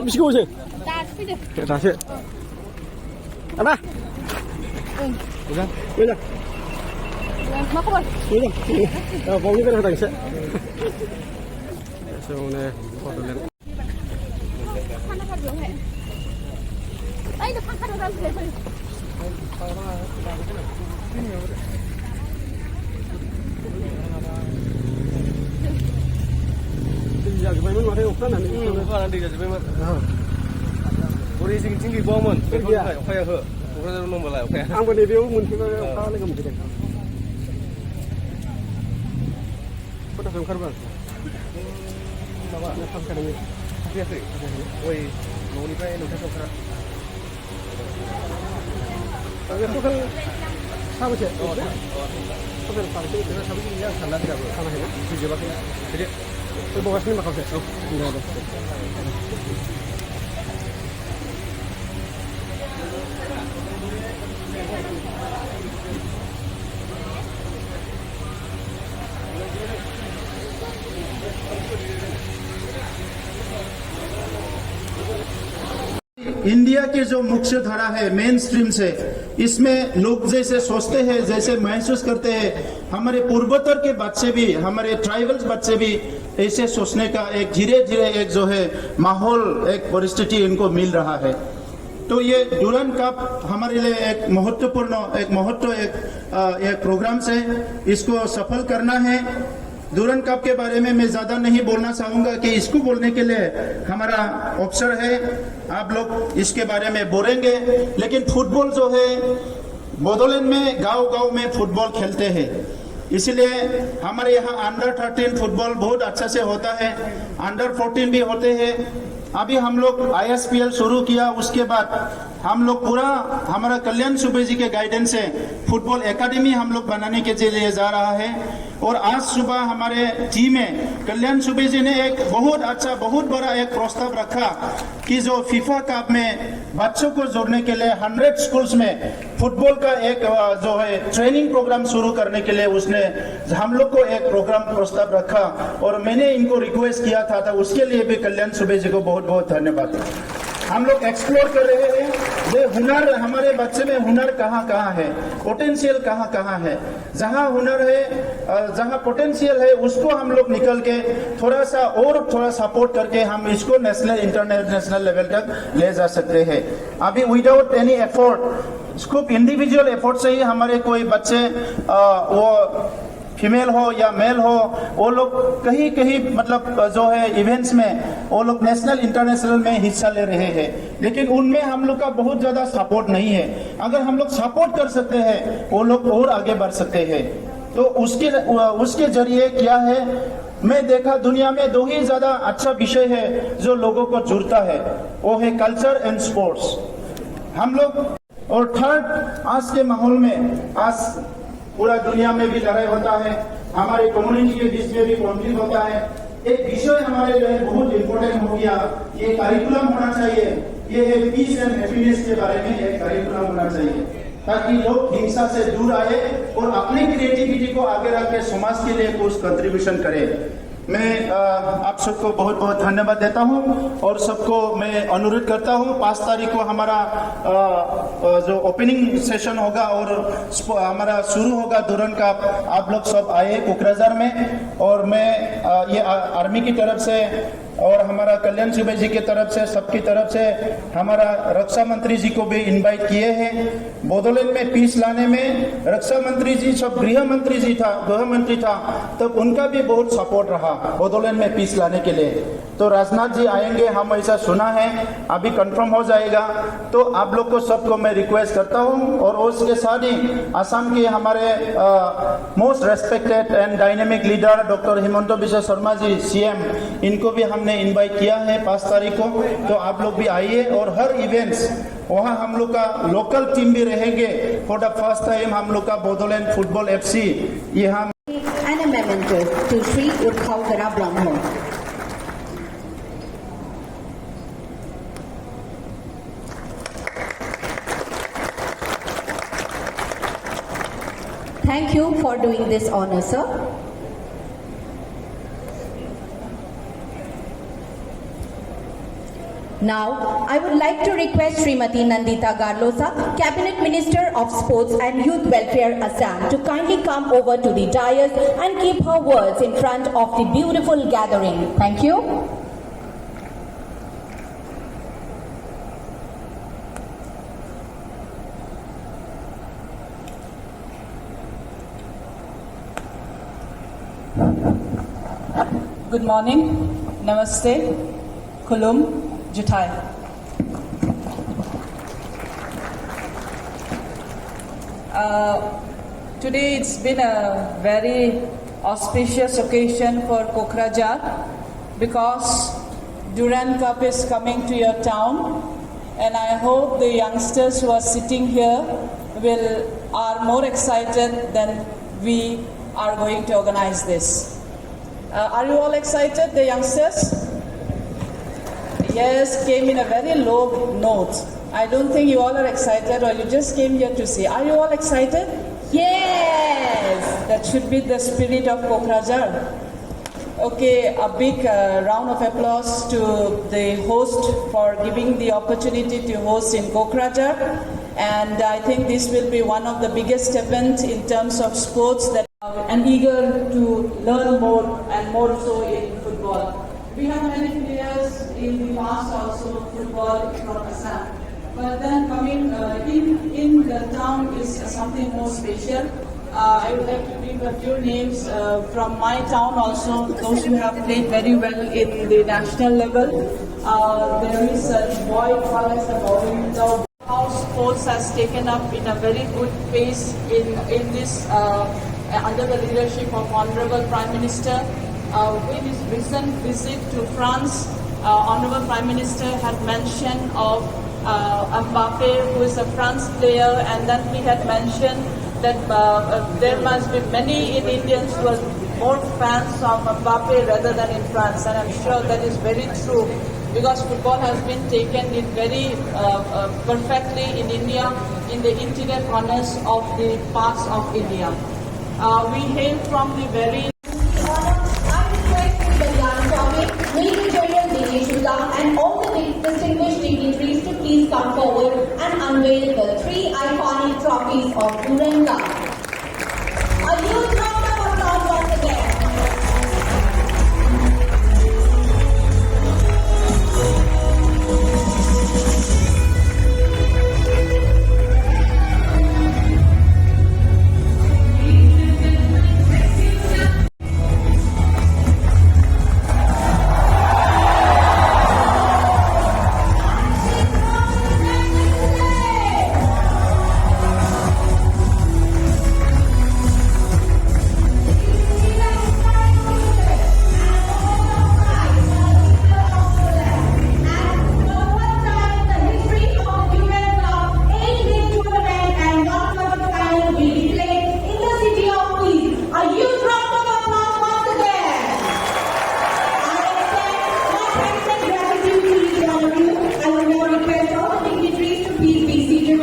बिसिखौ होसै दासो apa moजां मा खबर मोजां बावनि बेरायनो थांसै एसेयावनो बड'लेण्ड जाजोब्बायमोन माथो अखा हानानै दै जाजोब्बायमोन बोरै जोंनिथिं गैबावामोन अखाया हो क'क्राझाराव दंबालाय अखाया आंबो नैबेयाव मोनफैबाय अखा लोगो मोनफैदों खथासो ओंखारबा माबा फांखादों फैयाखै गय न'निफ्राय नोंथांखौ ओंखारा टटेल साबेसे टटेल साबेसे गैया साननानै दाबो खानाखैना जोबाखैना फैदो बगासिनो माखासे इंडिया की जो मुख्य धारा है मेन स्ट्रीम से, इसमें लोग जैसे सोचते हैं, जैसे महसूस करते हैं, हमारे पूर्वोत्तर के बच्चे भी, हमारे ट्राइबल्स बच्चे भी ऐसे सोचने का एक धीरे धीरे एक जो है माहौल, एक परिस्थिति इनको मिल रहा है। तो ये डुरांड कप हमारे लिए एक महत्वपूर्ण एक प्रोग्राम से इसको सफल करना है। डुरांड कप के बारे में मैं ज्यादा नहीं बोलना चाहूंगा कि इसको बोलने के लिए हमारा अवसर है, आप लोग इसके बारे में बोलेंगे। लेकिन फुटबॉल जो है बडोलैंड में गांव-गांव में फुटबॉल खेलते हैं, इसलिए हमारे यहाँ अंडर 13 फुटबॉल बहुत अच्छा से होता है, अंडर 14 भी होते हैं। अभी हम लोग ISPL शुरू किया, उसके बाद हम लोग पूरा हमारा कल्याण सुबे जी के गाइडेंस से फुटबॉल एकेडमी हम लोग बनाने के लिए जा रहा है। और आज सुबह हमारे टीम में कल्याण सुबे जी ने एक बहुत अच्छा, बहुत बड़ा एक प्रस्ताव रखा कि जो फीफा कप में बच्चों को जोड़ने के लिए 100 स्कूल्स में फुटबॉल का एक जो है ट्रेनिंग प्रोग्राम शुरू करने के लिए उसने हम लोग को एक प्रोग्राम प्रस्ताव रखा और मैंने इनको रिक्वेस्ट किया था, उसके लिए भी कल्याण सुबे जी को बहुत बहुत धन्यवाद। हम लोग एक्सप्लोर कर रहे हैं ये हुनर, हमारे बच्चे में हुनर कहाँ कहाँ है, पोटेंशियल कहाँ कहाँ है। जहाँ हुनर है, जहाँ पोटेंशियल है, उसको हम लोग निकल के थोड़ा सपोर्ट करके हम इसको नेशनल इंटरनेशनल लेवल तक ले जा सकते हैं। अभी विदाउट एनी एफर्ट, खूब इंडिविजुअल एफर्ट से ही हमारे कोई बच्चे वो फीमेल हो या मेल हो, वो लोग कहीं कहीं मतलब जो है इवेंट्स में वो लोग नेशनल इंटरनेशनल में हिस्सा ले रहे हैं, लेकिन उनमें हम लोग का बहुत ज्यादा सपोर्ट नहीं है। अगर हम लोग सपोर्ट कर सकते हैं वो लोग और आगे बढ़ सकते हैं। तो उसके जरिए क्या है, मैं देखा दुनिया में 2 ही ज्यादा अच्छा विषय है जो लोगों को जुड़ता है, वो है कल्चर एंड स्पोर्ट्स। हम लोग और थर्ड, आज के माहौल में आज पूरा दुनिया में भी लड़ाई होता है, हमारे कम्युनिटी के बीच में भी कॉन्फ्लिक्ट होता है। एक विषय हमारे लिए बहुत इम्पोर्टेंट हो गया, ये करिकुलम होना चाहिए, ये है पीस एंड हैप्पीनेस के बारे में एक करिकुलम होना चाहिए, ताकि लोग हिंसा से दूर आए और अपनी क्रिएटिविटी को आगे रख के समाज के लिए कुछ कंट्रीब्यूशन करें। मैं आप सबको बहुत बहुत धन्यवाद देता हूं और सबको मैं अनुरोध करता हूं 5 तारीख को हमारा जो ओपनिंग सेशन होगा और हमारा शुरू होगा डुरांड कप, आप लोग सब आए कोकराझार में। और मैं ये आर्मी की तरफ से और हमारा कल्याण सुबे जी की तरफ से, सबकी तरफ से हमारा रक्षा मंत्री जी को भी इनवाइट किए हैं। बडोलैंड में पीस लाने में रक्षा मंत्री जी, सब गृह मंत्री था, तब उनका भी बहुत सपोर्ट रहा बडोलैंड में पीस लाने के लिए। तो राजनाथ जी आएंगे, हम ऐसा सुना है, अभी कंफर्म हो जाएगा। तो आप लोग को सबको मैं रिक्वेस्ट करता हूं। और उसके साथ ही असम के हमारे most respected and dynamic leader doctor Himanta Biswa Sarma ji CM, इनको भी हमने इनवाइट किया है 5 तारीख को। तो आप लोग भी आइए और हर इवेंट्स वहाँ हम लोग का लोकल टीम भी रहेंगे। फॉर द फर्स्ट टाइम हम लोग का बडोलैंड फुटबॉल FC यहाँ and a memento to Sri Urkhaudara Brahmo. Thank you for doing this honor, sir. Now, I would like to request Srimati Nandita Garlosa, Cabinet Minister of Sports and Youth Welfare, Assam, to kindly come over to the dais and keep her words in front of the beautiful gathering. Thank you. Good morning, Namaste, Kulum, Jutai. Today it's been a very auspicious occasion for Kokrajhar because Durand Cup is coming to your town, and I hope the youngsters who are sitting here are more excited than we are going to organize this. Are you all excited, the youngsters? Yes, came in a very low note. I don't think you all are excited, or you just came here to see. Are you all excited? Yes! That should be the spirit of Kokrajhar. Okay, a big round of applause to the host for giving the opportunity to host in Kokrajhar. And I think this will be one of the biggest events in terms of sports that and eager to learn more and more so in football. We have many players in the past also football from Assam. But then coming in the town is something more special. I would like to give a few names from my town also, those who have played very well in the national level. There is a boy called as the Bowling. How sports has taken up in a very good pace in this under the leadership of Honorable Prime Minister. In his recent visit to France, Honorable Prime Minister had mentioned of Mbappe, who is a France player, and then he had mentioned that there must be many in Indians who are more fans of Mbappe rather than in France, and I'm sure that is very true because football has been taken in very perfectly in India, in the interior corners of the parts of India. We hail from the very and all the distinguished dignitaries to please come forward and unveil the 3 iconic trophies of Durand Cup. A huge round of applause once again.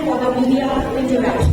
For the media interaction.